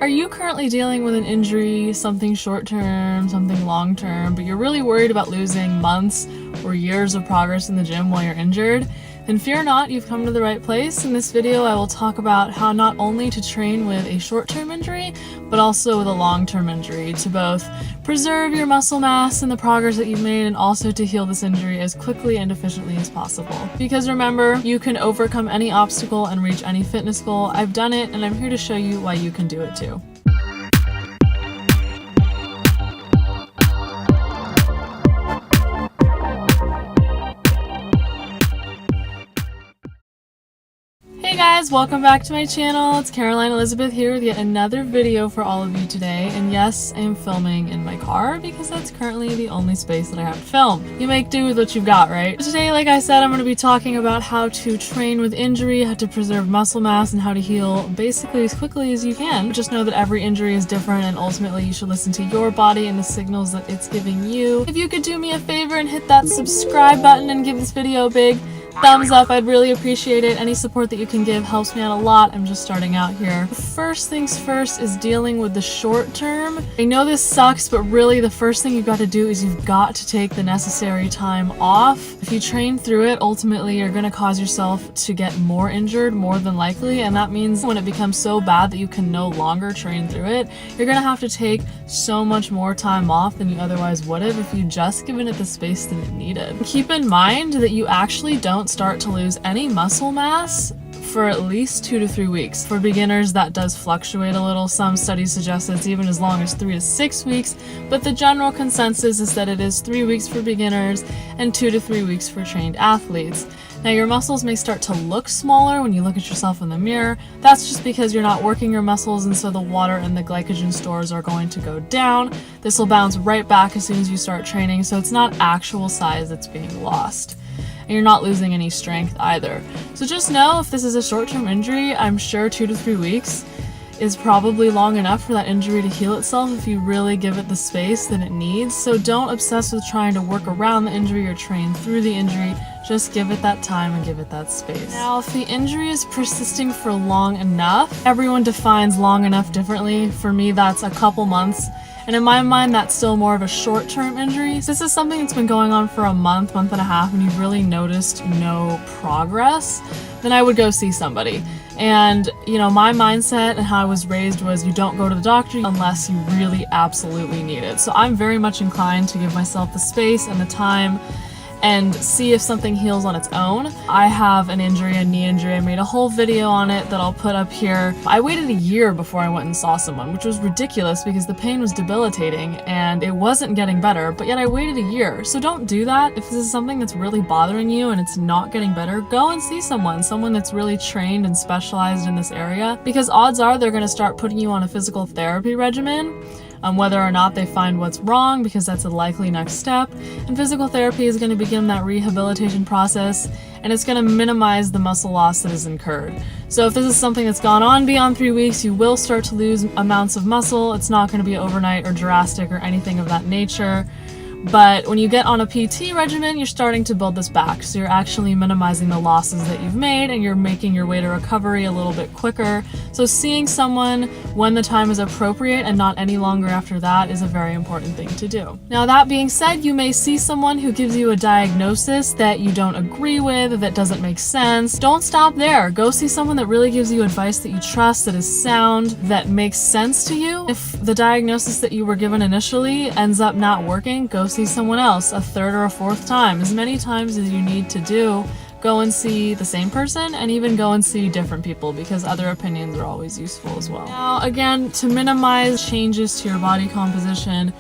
Are you currently dealing with an injury, something short-term, something long-term, but you're really worried about losing months or years of progress in the gym while you're injured? Then fear not, you've come to the right place. In this video, I will talk about how not only to train with a short-term injury, but also with a long-term injury to both preserve your muscle mass and the progress that you've made, and also to heal this injury as quickly and efficiently as possible. Because remember, you can overcome any obstacle and reach any fitness goal. I've done it, and I'm here to show you why you can do it too. Hey guys, welcome back to my channel. It's Caroline Elizabeth here with yet another video for all of you today. And yes, I am filming in my car because that's currently the only space that I have to film. You make do with what you've got, right? Today, like I said, I'm going to be talking about how to train with injury, how to preserve muscle mass, and how to heal basically as quickly as you can. Just know that every injury is different, and ultimately you should listen to your body and the signals that it's giving you. If you could do me a favor and hit that subscribe button and give this video a big thumbs up, I'd really appreciate it. Any support that you can give helps me out a lot. I'm just starting out here. First things first is dealing with the short term. I know this sucks, but really the first thing you've got to do is you've got to take the necessary time off. If you train through it, ultimately you're going to cause yourself to get more injured, more than likely, and that means when it becomes so bad that you can no longer train through it, you're going to have to take so much more time off than you otherwise would have if you just given it the space that it needed. Keep in mind that you actually don't start to lose any muscle mass for at least 2 to 3 weeks. For beginners, that does fluctuate a little. Some studies suggest it's even as long as 3 to 6 weeks, but the general consensus is that it is 3 weeks for beginners and 2 to 3 weeks for trained athletes. Now, your muscles may start to look smaller when you look at yourself in the mirror. That's just because you're not working your muscles, and so the water and the glycogen stores are going to go down. This will bounce right back as soon as you start training, so it's not actual size that's being lost. And you're not losing any strength either. So just know, if this is a short-term injury, I'm sure 2 to 3 weeks is probably long enough for that injury to heal itself if you really give it the space that it needs. So don't obsess with trying to work around the injury or train through the injury. Just give it that time and give it that space. Now, if the injury is persisting for long enough, everyone defines long enough differently. For me, that's a couple months. And in my mind, that's still more of a short-term injury. So this is something that's been going on for a month and a half, and you've really noticed no progress, then I would go see somebody. And, you know, my mindset and how I was raised was you don't go to the doctor unless you really absolutely need it. So I'm very much inclined to give myself the space and the time and see if something heals on its own. I have an injury, a knee injury. I made a whole video on it that I'll put up here. I waited a year before I went and saw someone, which was ridiculous because the pain was debilitating and it wasn't getting better, but yet I waited a year. So don't do that. If this is something that's really bothering you and it's not getting better, go and see someone that's really trained and specialized in this area, because odds are they're gonna start putting you on a physical therapy regimen. Whether or not they find what's wrong, because that's a likely next step. And physical therapy is going to begin that rehabilitation process, and it's going to minimize the muscle loss that is incurred. So if this is something that's gone on beyond 3 weeks, you will start to lose amounts of muscle. It's not going to be overnight or drastic or anything of that nature. But when you get on a PT regimen, you're starting to build this back. So you're actually minimizing the losses that you've made, and you're making your way to recovery a little bit quicker. So seeing someone when the time is appropriate and not any longer after that is a very important thing to do. Now, that being said, you may see someone who gives you a diagnosis that you don't agree with, that doesn't make sense. Don't stop there. Go see someone that really gives you advice that you trust, that is sound, that makes sense to you. If the diagnosis that you were given initially ends up not working, go see someone else a third or a fourth time, as many times as you need to do. Go and see the same person, and even go and see different people, because other opinions are always useful as well. Now, again, to minimize changes to your body composition,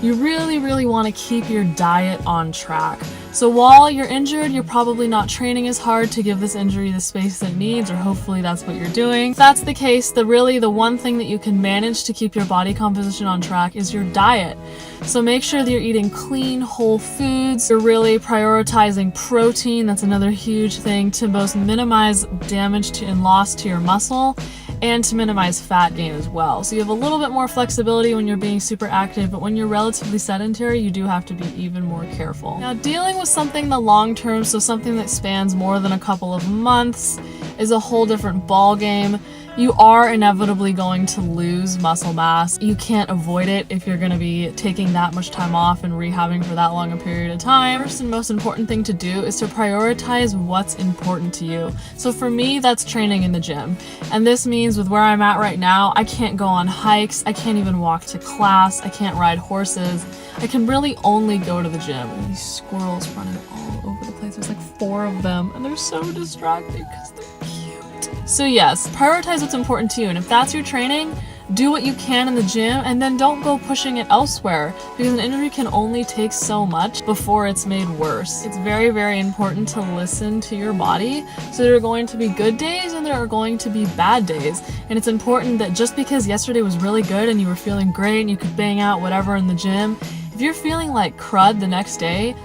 you really want to keep your diet on track. So while you're injured, you're probably not training as hard to give this injury the space that it needs, or hopefully that's what you're doing. If that's the case, the one thing that you can manage to keep your body composition on track is your diet. So make sure that you're eating clean, whole foods. You're really prioritizing protein. That's another huge thing to both minimize damage and loss to your muscle, and to minimize fat gain as well. So you have a little bit more flexibility when you're being super active, but when you're relatively sedentary, you do have to be even more careful. Now, dealing with something in the long term, so something that spans more than a couple of months, is a whole different ball game. you are inevitably going to lose muscle mass. You can't avoid it if you're going to be taking that much time off and rehabbing for that long a period of time. First and most important thing to do is to prioritize what's important to you. So for me, that's training in the gym. And this means with where I'm at right now, I can't go on hikes, I can't even walk to class, I can't ride horses. I can really only go to the gym. And these squirrels running all over the place. There's like 4 of them and they're so distracting because they're cute. So yes, prioritize what's important to you. And if that's your training, do what you can in the gym and then don't go pushing it elsewhere, because an injury can only take so much before it's made worse. It's very, very important to listen to your body. So there are going to be good days and there are going to be bad days. And it's important that just because yesterday was really good and you were feeling great and you could bang out whatever in the gym, if you're feeling like crud the next day,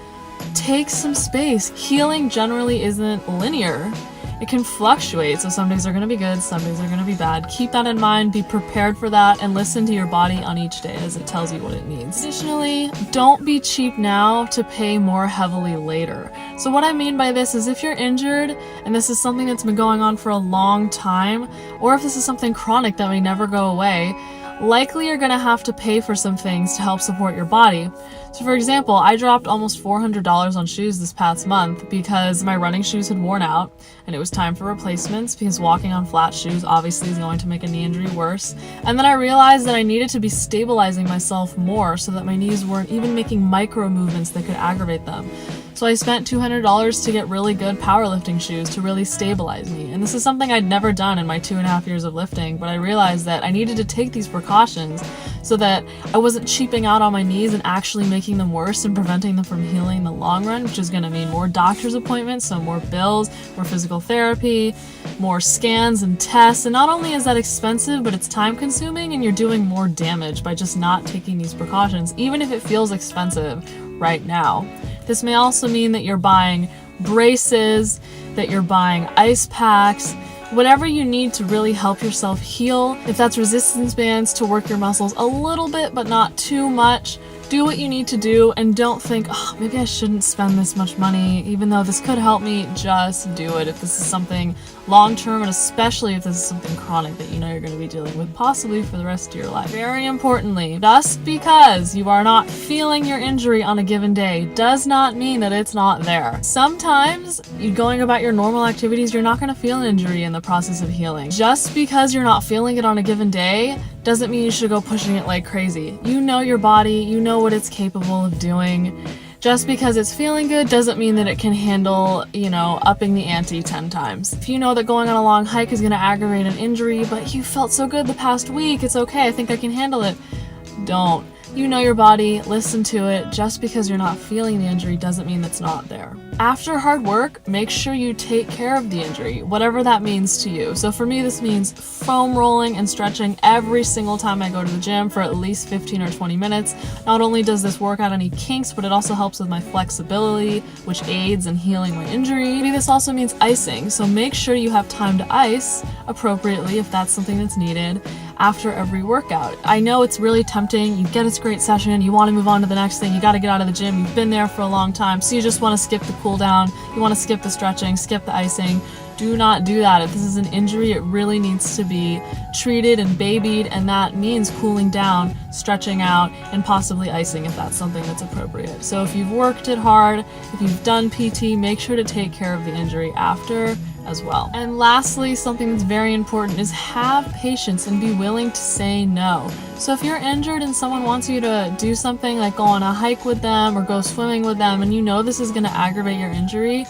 take some space. Healing generally isn't linear. It can fluctuate, so some days are going to be good, some days are going to be bad. Keep that in mind, be prepared for that, and listen to your body on each day as it tells you what it needs. Additionally, don't be cheap now to pay more heavily later. So what I mean by this is if you're injured, and this is something that's been going on for a long time, or if this is something chronic that may never go away, likely you're going to have to pay for some things to help support your body. So for example, I dropped almost $400 on shoes this past month because my running shoes had worn out and it was time for replacements, because walking on flat shoes obviously is going to make a knee injury worse. And then I realized that I needed to be stabilizing myself more so that my knees weren't even making micro movements that could aggravate them. So I spent $200 to get really good powerlifting shoes to really stabilize me. And this is something I'd never done in my 2.5 years of lifting, but I realized that I needed to take these precautions so that I wasn't cheaping out on my knees and actually making them worse and preventing them from healing in the long run, which is going to mean more doctor's appointments, so more bills, more physical therapy, more scans and tests. And not only is that expensive, but it's time consuming and you're doing more damage by just not taking these precautions, even if it feels expensive right now. This may also mean that you're buying braces, that you're buying ice packs, whatever you need to really help yourself heal. If that's resistance bands to work your muscles a little bit but not too much, do what you need to do and don't think, oh, maybe I shouldn't spend this much money, even though this could help me. Just do it if this is something long-term, and especially if this is something chronic that you know you're going to be dealing with possibly for the rest of your life. Very importantly, just because you are not feeling your injury on a given day does not mean that it's not there. Sometimes you're going about your normal activities, you're not going to feel an injury in the process of healing. Just because you're not feeling it on a given day doesn't mean you should go pushing it like crazy. You know your body, you know what it's capable of doing. Just because it's feeling good doesn't mean that it can handle, upping the ante 10 times. If you know that going on a long hike is going to aggravate an injury, but you felt so good the past week, it's okay, I think I can handle it. Don't. You know your body, listen to it. Just because you're not feeling the injury doesn't mean it's not there. After hard work, make sure you take care of the injury, whatever that means to you. So for me, this means foam rolling and stretching every single time I go to the gym for at least 15 or 20 minutes. Not only does this work out any kinks, but it also helps with my flexibility, which aids in healing my injury. Maybe this also means icing, so make sure you have time to ice appropriately if that's something that's needed after every workout. I know it's really tempting. You get a great session, you want to move on to the next thing, you got to get out of the gym, you've been there for a long time, so you just want to skip the cool down, you want to skip the stretching, skip the icing. Do not do that. If this is an injury, it really needs to be treated and babied, and that means cooling down, stretching out, and possibly icing if that's something that's appropriate. So if you've worked it hard, if you've done PT, make sure to take care of the injury after as well. And lastly, something that's very important is have patience and be willing to say no. So if you're injured and someone wants you to do something like go on a hike with them or go swimming with them, and you know this is going to aggravate your injury,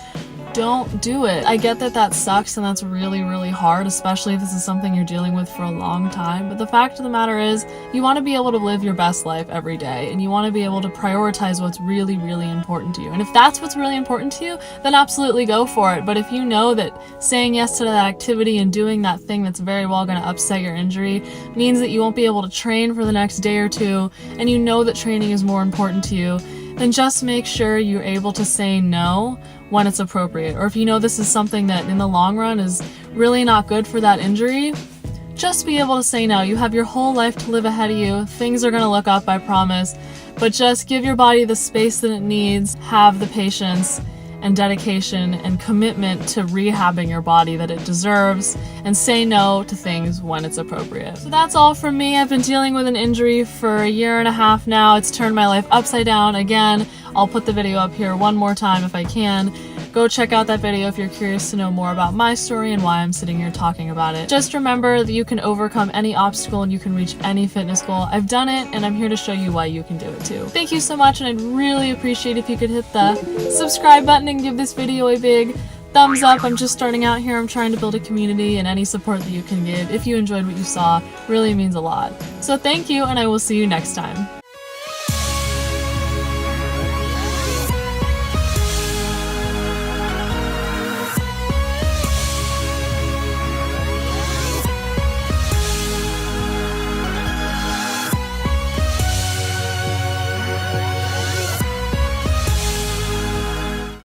don't do it. I get that that sucks and that's really, really hard, especially if this is something you're dealing with for a long time. But the fact of the matter is, you want to be able to live your best life every day, and you want to be able to prioritize what's really, really important to you. And if that's what's really important to you, then absolutely go for it. But if you know that saying yes to that activity and doing that thing that's very well going to upset your injury means that you won't be able to train for the next day or two, and you know that training is more important to you, then just make sure you're able to say no when it's appropriate. Or if you know this is something that in the long run is really not good for that injury, just be able to say no. You have your whole life to live ahead of you. Things are going to look up, I promise. But just give your body the space that it needs, have the patience, and dedication and commitment to rehabbing your body that it deserves, and say no to things when it's appropriate. So that's all from me. I've been dealing with an injury for 1.5 years now. It's turned my life upside down again. I'll put the video up here one more time if I can. Go check out that video if you're curious to know more about my story and why I'm sitting here talking about it. Just remember that you can overcome any obstacle and you can reach any fitness goal. I've done it, and I'm here to show you why you can do it too. Thank you so much, and I'd really appreciate if you could hit the subscribe button and give this video a big thumbs up. I'm just starting out here. I'm trying to build a community, and any support that you can give if you enjoyed what you saw really means a lot. So thank you, and I will see you next time.